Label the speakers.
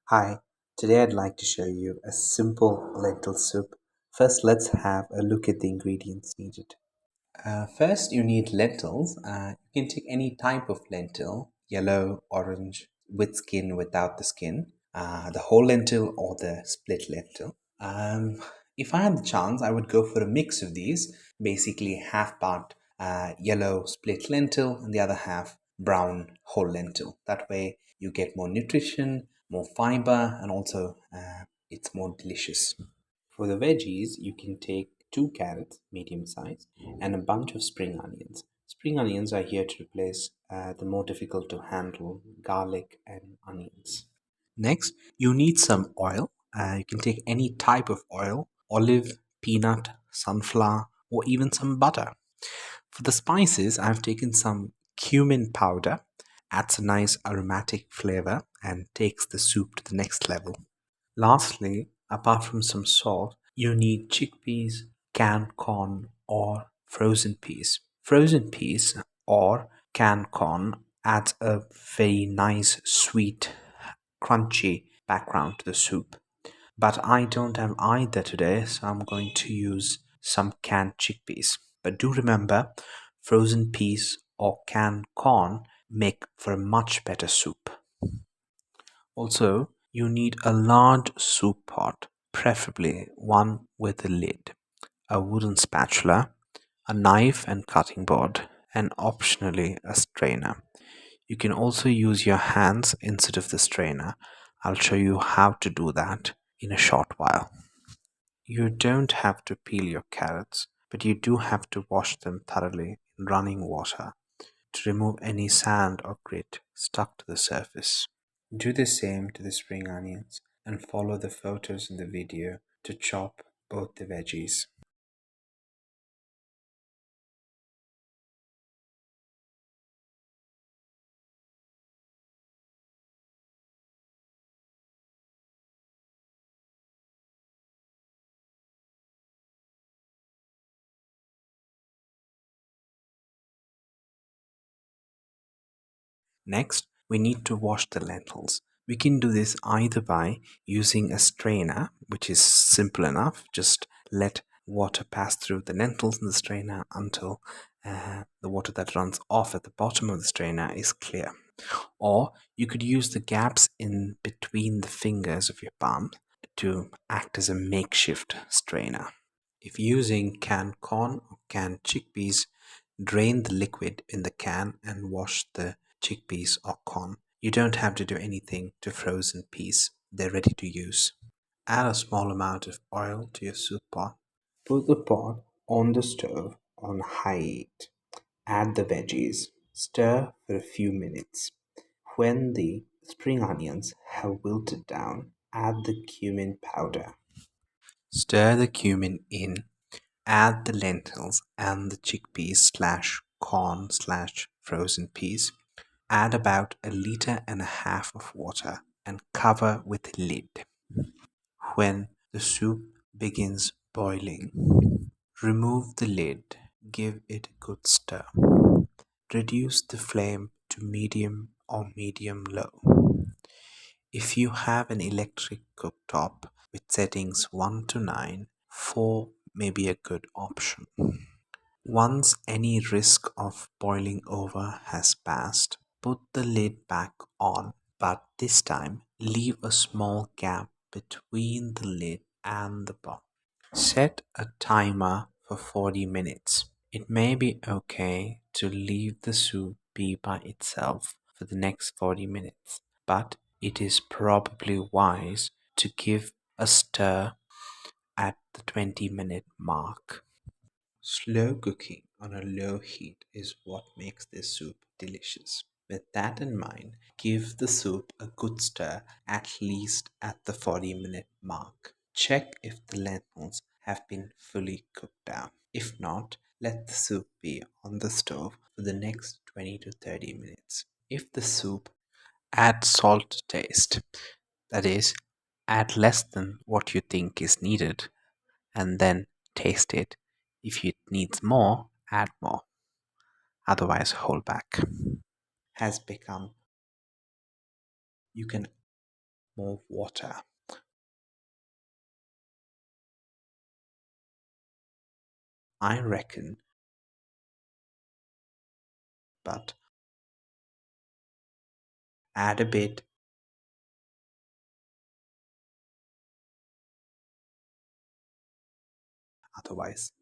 Speaker 1: Hi, today I'd like to show you a simple lentil soup. First, let's have a look at the ingredients needed. First, you need lentils. You can take any type of lentil, yellow, orange, with skin, without the skin, the whole lentil or the split lentil. If I had the chance, I would go for a mix of these, basically half part yellow split lentil and the other half brown whole lentil. That way, you get more nutrition, more fiber, and also it's more delicious. For the veggies, you can take two carrots, medium size, and a bunch of spring onions. Spring onions are here to replace the more difficult to handle garlic and onions. Next, you need some oil. You can take any type of oil, olive, peanut, sunflower, or even some butter. For the spices, I've taken some cumin powder, adds a nice aromatic flavor and takes the soup to the next level. Lastly, apart from some salt, you need chickpeas, canned corn, or frozen peas. Frozen peas or canned corn adds a very nice, sweet, crunchy background to the soup. But I don't have either today, so I'm going to use some canned chickpeas. But do remember, frozen peas or canned corn make for a much better soup. Also, you need a large soup pot, preferably one with a lid, a wooden spatula, a knife and cutting board, and optionally a strainer. You can also use your hands instead of the strainer. I'll show you how to do that in a short while. You don't have to peel your carrots, but you do have to wash them thoroughly in running water to remove any sand or grit stuck to the surface. Do the same to the spring onions and follow the photos in the video to chop both the veggies. Next, we need to wash the lentils. We can do this either by using a strainer, which is simple enough. Just let water pass through the lentils in the strainer until the water that runs off at the bottom of the strainer is clear. Or you could use the gaps in between the fingers of your palm to act as a makeshift strainer. If using canned corn or canned chickpeas, drain the liquid in the can and wash the chickpeas or corn. You don't have to do anything to frozen peas, they're ready to use. Add a small amount of oil to your soup pot. Put the pot on the stove on high heat. Add the veggies. Stir for a few minutes. When the spring onions have wilted down, add the cumin powder. Stir the cumin in. Add the lentils and the chickpeas slash corn slash frozen peas. Add about a liter and a half of water and cover with a lid. When the soup begins boiling, remove the lid, give it a good stir. Reduce the flame to medium or medium low. If you have an electric cooktop with settings 1 to 9, 4 may be a good option. Once any risk of boiling over has passed, put the lid back on, but this time leave a small gap between the lid and the pot. Set a timer for 40 minutes. It may be okay to leave the soup be by itself for the next 40 minutes, but it is probably wise to give a stir at the 20-minute mark. Slow cooking on a low heat is what makes this soup delicious. With that in mind, give the soup a good stir at least at the 40-minute mark. Check if the lentils have been fully cooked down. If not, let the soup be on the stove for the next 20 to 30 minutes. If the soup, add salt to taste. That is, add less than what you think is needed and then taste it. If it needs more, add more. Otherwise, hold back. Has become, you can more water. I reckon, but add a bit. Otherwise,